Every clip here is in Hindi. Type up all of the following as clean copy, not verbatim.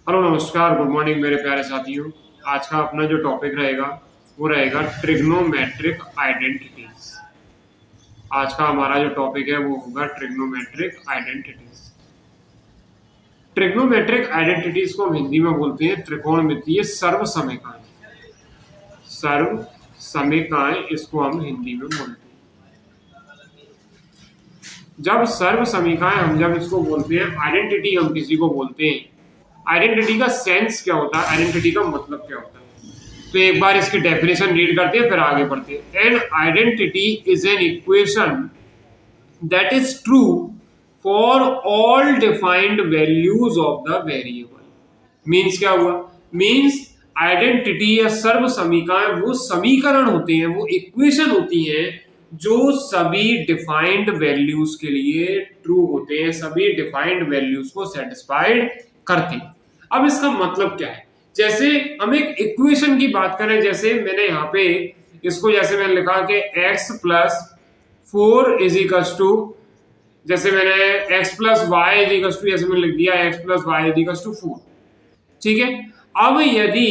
हेलो नमस्कार गुड मॉर्निंग मेरे प्यारे साथियों। आज का अपना जो टॉपिक रहेगा वो रहेगा ट्रिग्नोमेट्रिक आइडेंटिटीज। आज का हमारा जो टॉपिक है वो होगा ट्रिग्नोमेट्रिक आइडेंटिटीज। ट्रिग्नोमेट्रिक आइडेंटिटीज को हम हिंदी में बोलते हैं त्रिकोणमितीय सर्व समीकरण। सर्व समीकरण इसको हम हिंदी में बोलते हैं। जब सर्व समीकरण हम जब इसको बोलते हैं, आइडेंटिटी हम किसी को बोलते हैं, आइडेंटिटी का सेंस क्या होता है, आइडेंटिटी का मतलब क्या होता है। तो एक बार इसकी डेफिनेशन रीड करते हैं फिर आगे बढ़ते हैं। An identity is an equation that is true for all defined values of the variable. Means क्या हुआ? मीन्स आइडेंटिटी या सर्व समीकरण वो समीकरण होते हैं, वो इक्वेशन होती हैं जो सभी डिफाइंड वैल्यूज के लिए ट्रू होते हैं, सभी डिफाइंड वैल्यूज को सेटिस्फाइड करते हैं। अब इसका मतलब क्या है? जैसे हम एक इक्वेशन की बात करें, जैसे मैंने यहाँ पे इसको जैसे मैंने लिखा कि x plus 4 is equals to, जैसे मैंने x plus y is equals to, जैसे मैंने लिख दिया x plus y is equals to 4। ठीक है। अब यदि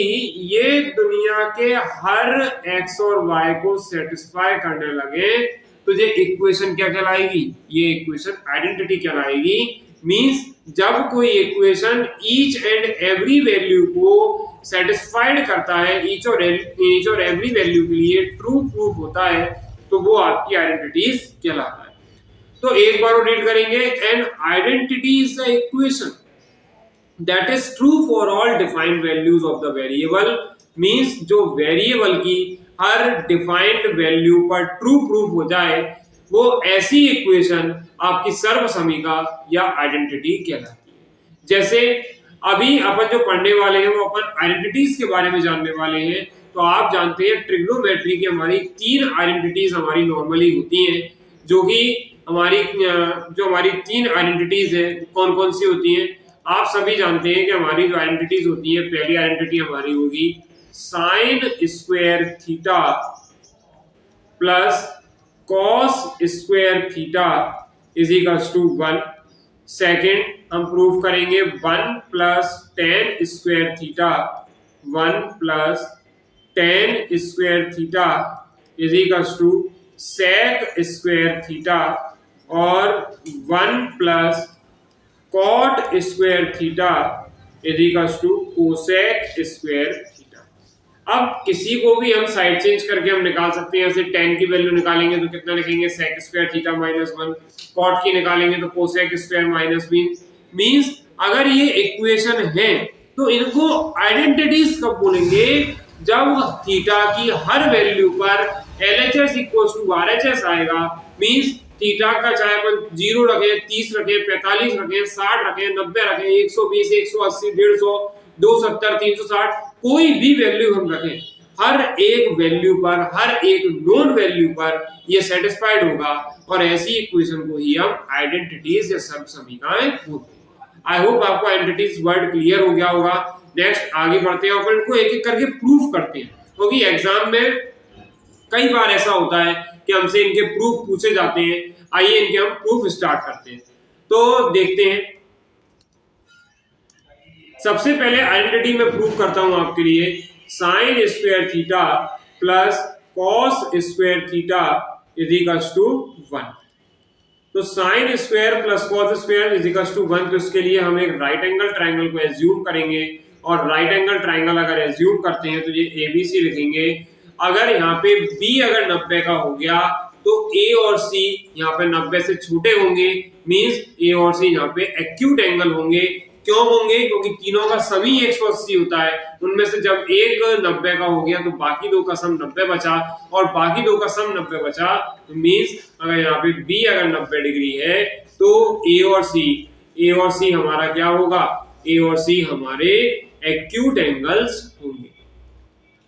ये दुनिया के हर x और y को सेटिस्फाई करने लगे तो ये इक्वेशन क्या कहलाएगी? ये इक्वेशन आइडेंटिटी कहलाएगी। मींस जब कोई equation each and every value को सेटिस्फाइड करता है, ईच और एवरी वैल्यू के लिए ट्रू प्रूफ होता है, तो वो आपकी आइडेंटिटीज कहलाता है। तो एक बार रीड करेंगे, an identity is the equation that is true for all defined values of the variable। means जो वेरिएबल की हर डिफाइंड वैल्यू पर ट्रू प्रूफ हो जाए वो ऐसी इक्वेशन आपकी सर्व समीका या आइडेंटिटी कहलाती है। जैसे अभी अपन जो पढ़ने वाले हैं वो अपन आइडेंटिटीज के बारे में जानने वाले हैं। तो आप जानते हैं ट्रिग्नोमेट्री की हमारी 3 आइडेंटिटीज हमारी नॉर्मली होती हैं, जो कि हमारी 3 आइडेंटिटीज है कौन कौन सी होती हैं? आप सभी जानते हैं कि हमारी जो आइडेंटिटीज होती है, पहली आइडेंटिटी हमारी होगी sine square theta plus cos square theta is equals to 1। Second हम प्रूव करेंगे 1 plus tan square theta, 1 plus tan square theta is equals to sec square theta, और 1 plus cot square theta is equals to cosec square theta. अब किसी को भी हम साइड चेंज करके हम निकाल सकते हैं। जैसे टेन की वैल्यू निकालेंगे तो कितना लिखेंगे? Sec square theta minus 1। Cot की निकालेंगे तो कोसेक स्क्वायर माइनस मीन्स अगर ये इक्वेशन है तो इनको आइडेंटिटीज कब बोलेंगे? जब थीटा की हर वैल्यू पर LHS इक्वल्स टू RHS आएगा। मीन्स थीटा का चाहे अपन 0 रखें, 30 रखें, 45 रखें, 60 रखें, 90 रखें, 120, 180, 150, 270, 360, कोई भी वैल्यू हम रखें, हर एक वैल्यू पर, हर एक नोन वैल्यू पर ये सेटिस्फाइड होगा, और ऐसी इक्वेशन को ही हम आइडेंटिटीज या सब समीकरण बोलते हैं। आई होप आपको आइडेंटिटीज वर्ड क्लियर हो गया होगा। नेक्स्ट आगे बढ़ते हैं, अपन को एक एक करके प्रूफ करते हैं, क्योंकि एग्जाम में कई बार ऐसा होता है कि हमसे इनके प्रूफ पूछे जाते हैं। आइए इनके हम प्रूफ स्टार्ट करते हैं। तो देखते हैं, सबसे पहले आइडेंटिटी में प्रूफ करता हूं आपके लिए sine square theta plus cos square theta is equals to 1। तो sine square plus cos square is equals to 1, तो इसके लिए हम एक राइट एंगल ट्राइंगल को एज्यूम करेंगे, और राइट एंगल ट्राइंगल अगर एज्यूम करते हैं तो ये ABC लिखेंगे। अगर यहाँ पे B अगर 90 का हो गया तो A और C यहाँ पे 90 से छोटे होंगे। मींस A और C यहाँ पे एक्यूट एंगल होंगे। क्यों होंगे? क्योंकि तीनों का सम ही 180 होता है। उनमें से जब एक 90 का हो गया तो बाकी दो का सम 90 बचा, और बाकी दो का सम 90 बचा, तो मींस अगर यहाँ पे B अगर 90 डिग्री है तो A और C हमारा क्या होगा? A और C हमारे एक्यूट एंगल्स होंगे।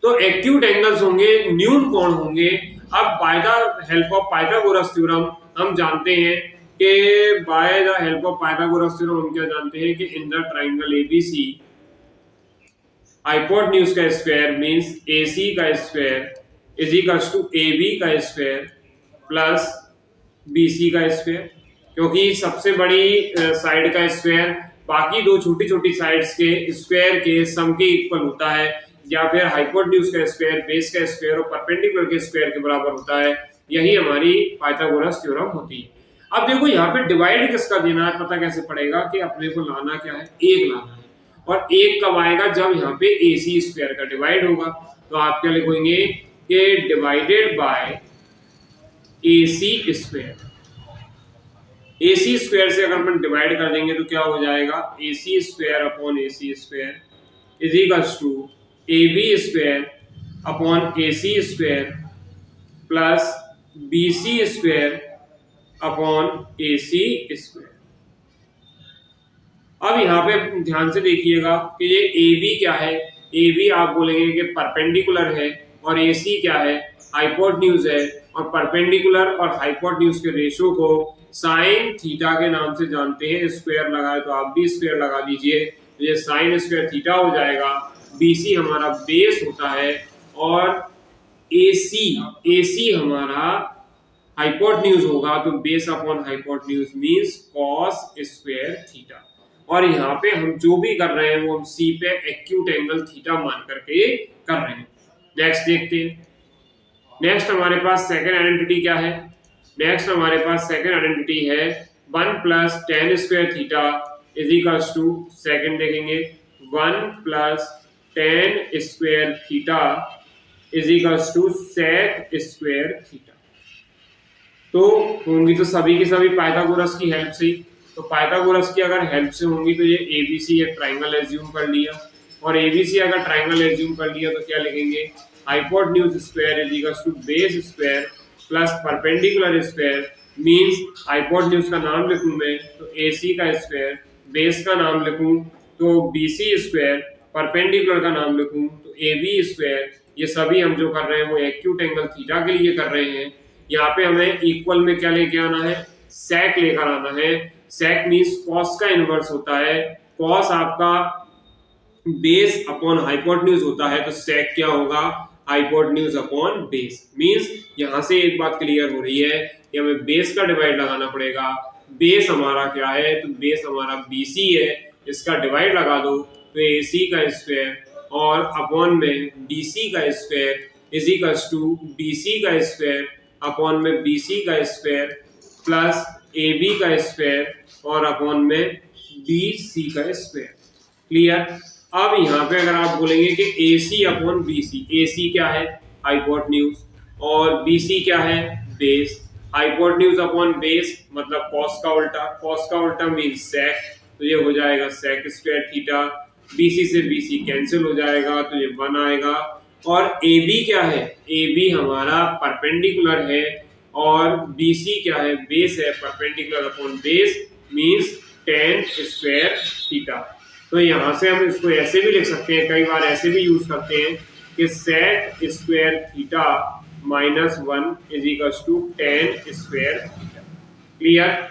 तो एक्यूट एंगल्स होंगे, न्यून कोण होंगे। अब by the help of Pythagoras theorem हम जानते हैं कि by the help of Pythagoras theorem हम क्या जानते हैं कि in the triangle ABC hypotenuse का स्क्वायर मींस AC का square is equals to AB का स्क्वायर प्लस BC का स्क्वायर, क्योंकि सबसे बड़ी साइड का स्क्वायर बाकी दो छोटी छोटी साइड्स के स्क्वायर के सम के इक्वल होता है, या फिर हाइपोटेन्यूज का स्क्वायर बेस का स्क्वायर और परपेंडिकुलर के स्क्वायर के बराबर होता है। यही हमारी पाइथागोरस थ्योरम होती है। अब देखो यहाँ पे डिवाइड किसका देना है पता कैसे पड़ेगा कि अपने को लाना क्या है, एक लाना है। और एक कब आएगा, जब यहाँ पे AC स्क्वायर का डिवाइड होगा। तो आप क्या लिखेंगे कि divided by AC square. AC square से अगर अपन डिवाइड कर देंगे तो क्या हो जाएगा, AC square upon AC square is equals to AB square upon AC square plus BC square upon AC square. अब यहाँ पे ध्यान से देखिएगा कि ये AB क्या है, AB आप बोलेंगे कि परपेंडिकुलर है, और AC क्या है, हाइपोटेन्यूज है। और परपेंडिकुलर और हाइपोटेन्यूज के रेशियो को साइन थीटा के नाम से जानते हैं। स्क्वायर लगाए तो आप भी स्क्वायर लगा दीजिए, तो ये साइन स्क्वायर थीटा हो जाएगा। BC हमारा बेस होता है और AC हमारा हाइपोटेन्यूज होगा, तो base upon hypotenuse means cos square theta. और यहाँ पे हम जो भी कर रहे हैं वो हम C पे एक्यूट एंगल थीटा मान करके कर रहे हैं। नेक्स्ट देखते हैं। नेक्स्ट हमारे पास सेकंड आइडेंटिटी क्या है, नेक्स्ट हमारे पास सेकंड आइडेंटिटी है 1 plus tan square theta is equals to, second देखेंगे 1 plus tan square theta is equals to sec square theta. तो होंगी तो सभी की सभी पाइथागोरस की हेल्प से। तो पाइथागोरस की अगर हेल्प से होंगी तो ये ABC एक ट्राइंगल एज्यूम कर लिया, और ABC अगर ट्राइंगल एज्यूम कर लिया तो क्या लिखेंगे, hypotenuse square is equals to base square plus perpendicular square. Means hypotenuse का नाम लिखूं मैं तो AC का स्क्वायर, बेस का नाम लिखूं तो BC स्क्वायर, परपेंडिकुलर का नाम लिखूं तो AB स्क्वायर। ये सभी हम जो कर रहे हैं वो एक्यूट एंगल थीटा के लिए कर रहे हैं। यहाँ पे हमें इक्वल में क्या लेके आना है, सेक लेकर आना है। सेक मींस कॉस का इनवर्स होता है। कॉस आपका बेस अपॉन हाइपोटेन्यूज होता है, तो सेक क्या होगा, हाइपोटेन्यूज अपॉन बेस। मींस यहां से एक बात क्लियर हो रही है कि हमें बेस का डिवाइड लगाना पड़ेगा। बेस हमारा क्या है, तो बेस हमारा BC है, इसका डिवाइड लगा दो तो AC का स्क्वायर और अपॉन में BC का square is equals to BC का स्क्वायर अपॉन में BC का स्क्वायर प्लस AB का स्क्वायर और अपॉन में BC का स्क्वायर। क्लियर। अब यहाँ पे अगर आप बोलेंगे कि AC अपॉन BC, AC क्या है, हाइपोटेन्यूज, और BC क्या है, बेस। हाइपोटेन्यूज अपॉन बेस मतलब कॉस का उल्टा, कॉस का उल्टा मीन सेक, तो ये हो जाएगा सेक स्क्वायर थीटा। BC से BC कैंसिल हो जाएगा तो ये 1 आएगा। और AB क्या है, AB हमारा परपेंडिकुलर है और BC क्या है, बेस है। Perpendicular upon base means ten square theta. तो यहाँ से हम इसको ऐसे भी लिख सकते हैं, कई बार ऐसे भी यूज करते हैं कि sec square theta -1 is equals to tan square theta. Clear.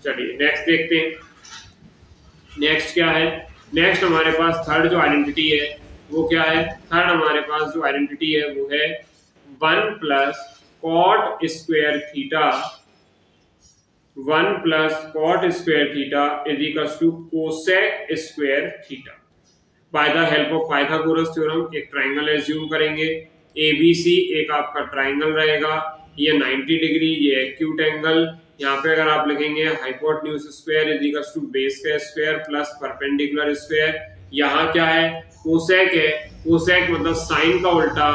चलिए नेक्स्ट देखते हैं। नेक्स्ट क्या है, नेक्स्ट हमारे पास थर्ड जो आइडेंटिटी है वो क्या है, थर्ड हमारे पास जो आइडेंटिटी है वो है 1 plus cot square theta, 1 plus cot square theta is equals to cosec square theta. By the help of Pythagoras theorem एक ट्राइंगल एज्यूम करेंगे। ABC एक आपका ट्राइंगल रहेगा, ये 90 डिग्री, ये एक्यूट एंगल। यहाँ पे अगर आप लिखेंगे hypotenuse square is equals to base का स्क्वायर प्लस परपेंडिकुलर स्क्वायर। यहाँ क्या है, कोसेक है, कोसेक मतलब साइन का उल्टा,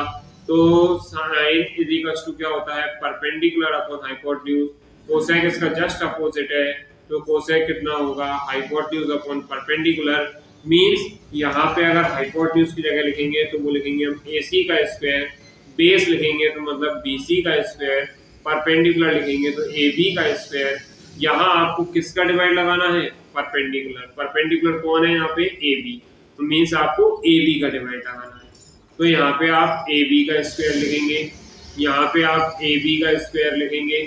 तो साइन इज इक्वल्स टू क्या होता है, परपेंडिकुलर अपॉन हाइपोटेन्यूज। कोसेक इसका जस्ट अपोजिट है, तो कोसेक कितना होगा, हाइपोटेन्यूज अपॉन परपेंडिकुलर। मींस यहाँ पे अगर हाइपोटेन्यूज की जगह लिखेंगे तो वो लिखेंगे हम AC का स्क्वायर, बेस लिखेंगे तो मतलब BC का स्क्वायर, परपेंडिकुलर लिखेंगे तो AB का स्क्वायर। यहाँ आपको किसका डिवाइड लगाना है, परपेंडिकुलर। परपेंडिकुलर कौन है यहाँ पे, AB, तो मींस आपको AB का डिवाइड लगाना है। तो यहाँ पे आप AB का स्क्वायर लिखेंगे, यहाँ पे आप AB का स्क्वायर लिखेंगे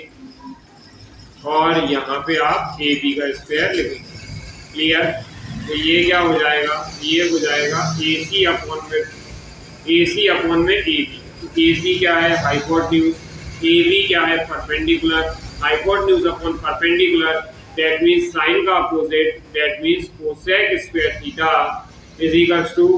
और यहाँ पे आप AB का स्क्वायर लिखेंगे। क्लियर। तो ये क्या हो जाएगा, ये हो जाएगा AC अपॉन में AB। तो AC क्या है, हाइपोटेन्यूज, AB क्या है, perpendicular. Hypotenuse upon perpendicular that means sine का opposite, that means cosec square theta is equals to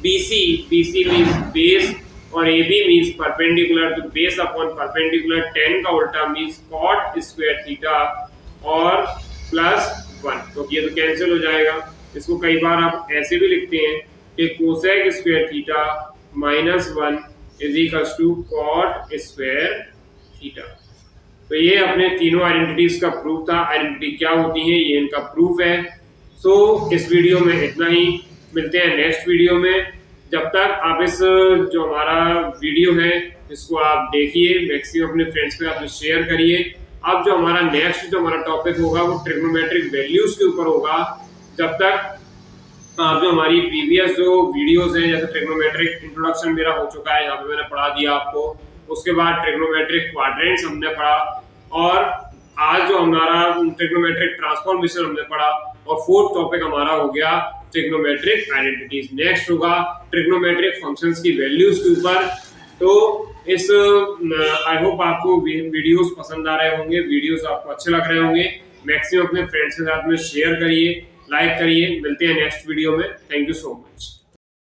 BC, BC means base और AB मीन्स परपेंडिकुलर, तो बेस अपॉन परपेंडिकुलर, tan का उल्टा मीन्स cot स्क्वायर थीटा और प्लस 1, तो ये तो कैंसिल हो जाएगा। इसको कई बार आप ऐसे भी लिखते हैं कि cosec square theta minus 1 is equals to cot square theta. तो ये अपने तीनों आइडेंटिटीज का प्रूफ था। आइडेंटिटी क्या होती है ये इनका प्रूफ है। सो इस वीडियो में इतना ही, मिलते हैं नेक्स्ट वीडियो में। जब तक आप इस जो हमारा वीडियो है इसको आप देखिए, मैक्सिमम अपने फ्रेंड्स पे आप शेयर करिए। अब जो हमारा नेक्स्ट जो हमारा टॉपिक होगा वो ट्रिग्नोमेट्रिक वैल्यूज के ऊपर होगा। जब तक आप जो हमारी प्रीवियस जो वीडियोस हैं, जैसे ट्रिग्नोमेट्रिक इंट्रोडक्शन मेरा हो चुका है, यहाँ पे मैंने पढ़ा दिया आपको। उसके बाद ट्रिग्नोमेट्रिक क्वाड्रेंट्स हमने पढ़ा और आज जो हमारा ट्रिग्नोमेट्रिक ट्रांसफॉर्मेशन हमने पढ़ा और फोर्थ टॉपिक हमारा हो गया ट्रिग्नोमेट्रिक आइडेंटिटीज। नेक्स्ट होगा ट्रिग्नोमेट्रिक फंक्शंस की वैल्यूज के ऊपर। तो इस आई होप आपको वीडियोस पसंद आ रहे होंगे, वीडियोस आपको अच्छे लग रहे होंगे। मैक्सिमम अपने फ्रेंड्स के साथ में शेयर करिए, लाइक करिए। मिलते हैं नेक्स्ट वीडियो में। Thank you so much.